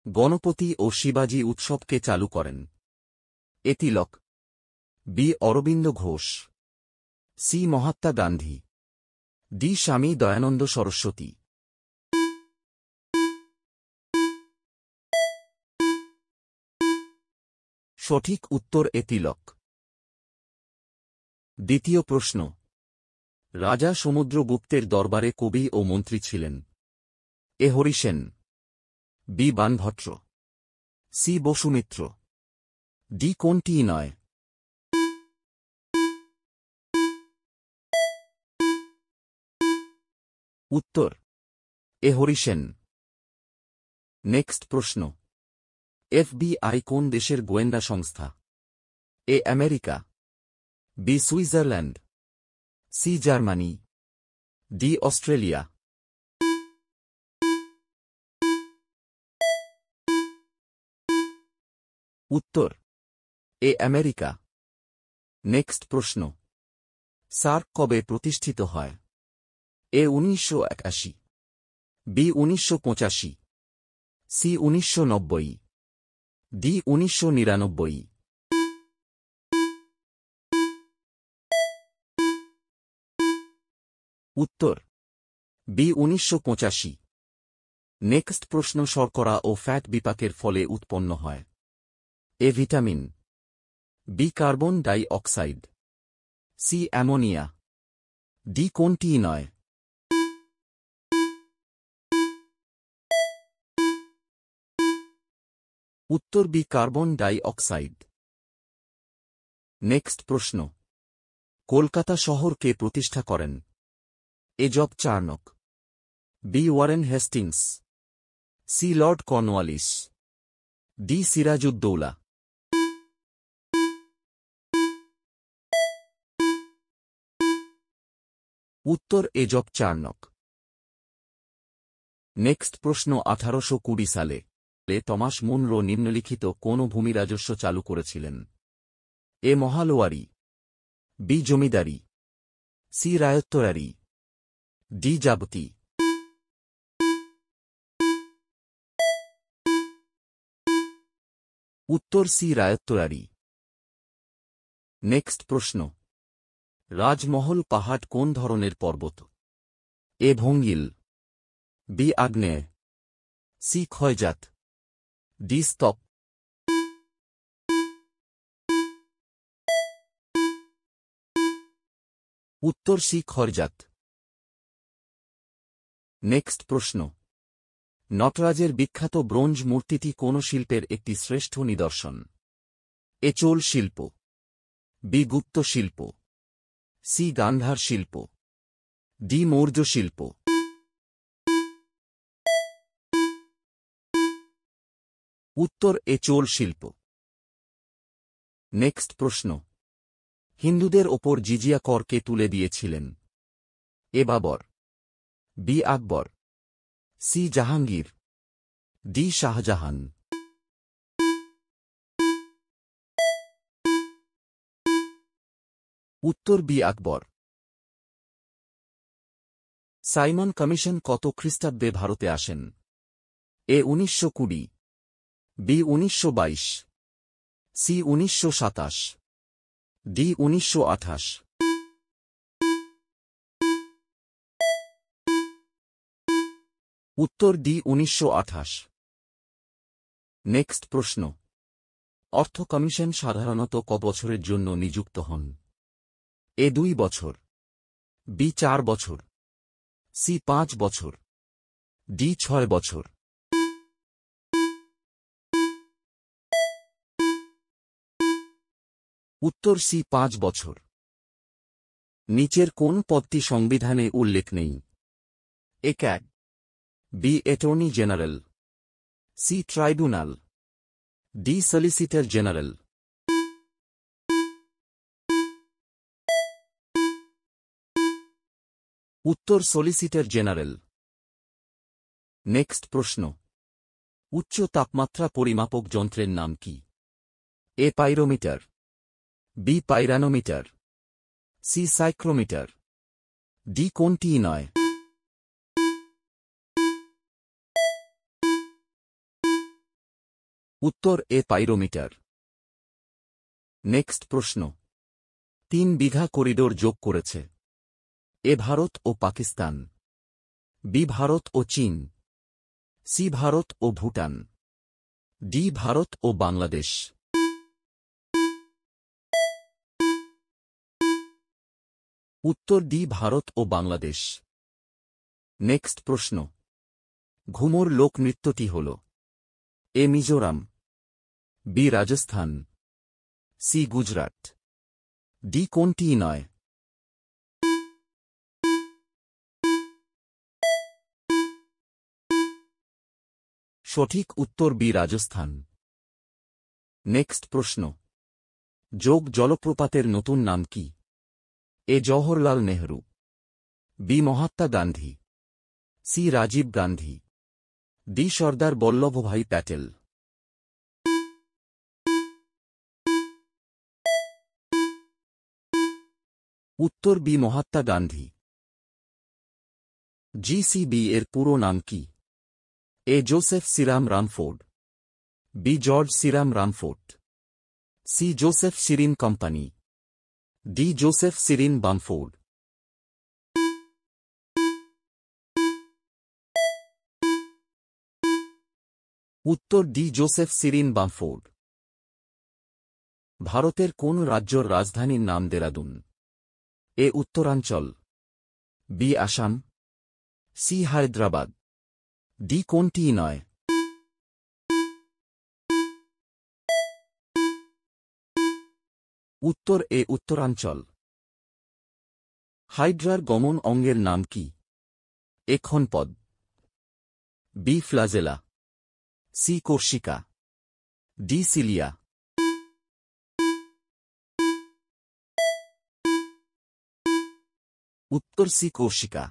গণপতি ও শিবাজী উৎসবকে চালু করেন? A Tilak. B Aurobindo Ghosh, C Mahatma Gandhi, D Swami Dayananda Saraswati. সঠিক উত্তর এ তিলক। দ্বিতীয় প্রশ্ন, রাজা সমুদ্রগুপ্তের দরবারে কবি ও মন্ত্রী ছিলেন? A Harisena, B Banabhatta, C Vasumitra, D কোনটিই নয়? উত্তর এ হরিসেন। নেক্সট প্রশ্ন, এফবিআই কোন দেশের গোয়েন্দা সংস্থা? A America, B Switzerland, C Germany, D Australia. উত্তর এ আমেরিকা। নেক্সট প্রশ্ন, সার্ক কবে প্রতিষ্ঠিত হয়? A 1981, B 1985, C 1990, D 1999। উত্তর বি 1985। নেক্সট প্রশ্ন, শর্করা ও ফ্যাট বিপাকের ফলে উৎপন্ন হয়? এ ভিটামিন, বি কার্বন ডাই অক্সাইড, সি অ্যামোনিয়া, ডি কোনটিই নয়? উত্তর বি কার্বন ডাই অক্সাইড। নেক্সট প্রশ্ন, কলকাতা শহর কে প্রতিষ্ঠা করেন? A Job Charnock, B Warren Hastings, C Lord Cornwallis, D Sirajuddaulah. উত্তর এ জব চার্নক। নেক্সট প্রশ্ন, 1820 সালে টমাস মুনরো নিম্নলিখিত কোন ভূমি রাজস্ব চালু করেছিলেন? এ মহালোয়ারি, বি জমিদারি, সি রায়ত্তরারি, ডি জাবতি। উত্তর সি রায়ত্তরারি। নেক্সট প্রশ্ন, রাজমহল পাহাড় কোন ধরনের পর্বত? এ ভঙ্গিল, বি আগ্নেয়, সি ক্ষয়জাত, ডি স্তপ। উত্তর সি ক্ষয়জাত। নেক্সট প্রশ্ন, নটরাজের বিখ্যাত ব্রোঞ্জ মূর্তিটি কোন শিল্পের একটি শ্রেষ্ঠ নিদর্শন? এ চোল শিল্প, বি গুপ্ত শিল্প, সি গান্ধার শিল্প, ডি মৌর্য শিল্প। উত্তর এ চোল শিল্প। নেক্সট প্রশ্ন, হিন্দুদের ওপর জিজিয়া কর কে তুলে দিয়েছিলেন? এ বাবর, বি আকবর, সি জাহাঙ্গীর, ডি শাহজাহান। উত্তর বি আকবর। সাইমন কমিশন কত খ্রিস্টাব্দে ভারতে আসেন? এ 1920, বি 1922, সি 1927, ডি 1928। উত্তর ডি 1928। নেক্সট প্রশ্ন, অর্থ কমিশন সাধারণত ক বছরের জন্য নিযুক্ত হন? এ 2 বছর, বি 4 বছর, সি 5 বছর, ডি 6 বছর। উত্তর সি 5 বছর। নিচের কোন পদটি সংবিধানে উল্লেখ নেই? A CAG, B attorney general, C tribunal, D solicitor general. উত্তর সলিসিটর জেনারেল। নেক্সট প্রশ্ন, উচ্চ তাপমাত্রা পরিমাপক যন্ত্রের নাম কি? A pyrometer, B pyranometer, C psychrometer, D কোনটিই নয়? উত্তর এ পাইরোমিটার। নেক্সট প্রশ্ন। 3 বিঘা করিডোর যোগ করেছে। এ ভারত ও পাকিস্তান, বি ভারত ও চীন, সি ভারত ও ভুটান, ডি ভারত ও বাংলাদেশ। উত্তর ডি ভারত ও বাংলাদেশ। নেক্সট প্রশ্ন। ঘুমর লোকনৃত্যটি হল A Mizoram, B Rajasthan, C Gujarat, D কোনটিই নয়। সঠিক উত্তর বি রাজস্থান। নেক্সট প্রশ্ন। যোগ জলপ্রপাতের নতুন নাম কি? A Jawaharlal Nehru, B Mahatma Gandhi, C Rajiv Gandhi, D Sardar Vallabhbhai Patel. উত্তর বি মহাত্মা গান্ধী। জিসিবি এর পুরো নাম কি? A Joseph Serum Ramford, B George Serum Ramford, C Joseph Cyril company, D Joseph Cyril Bamford. উত্তর ডি জোসেফ সিরিন বামফোর্ড। ভারতের কোন রাজ্যর রাজধানীর নাম Dehradun? A Uttaranchal, B Assam, C Hyderabad, D কোনটিই নয়। উত্তর এ উত্তরাঞ্চল। হাইড্রার গমন অঙ্গের নাম কি? এ ক্ষণপদ, বি ফ্লাজেলা, সি কোর্সিকা, ডি সিলিয়া। উত্তর সি কোর্সিকা।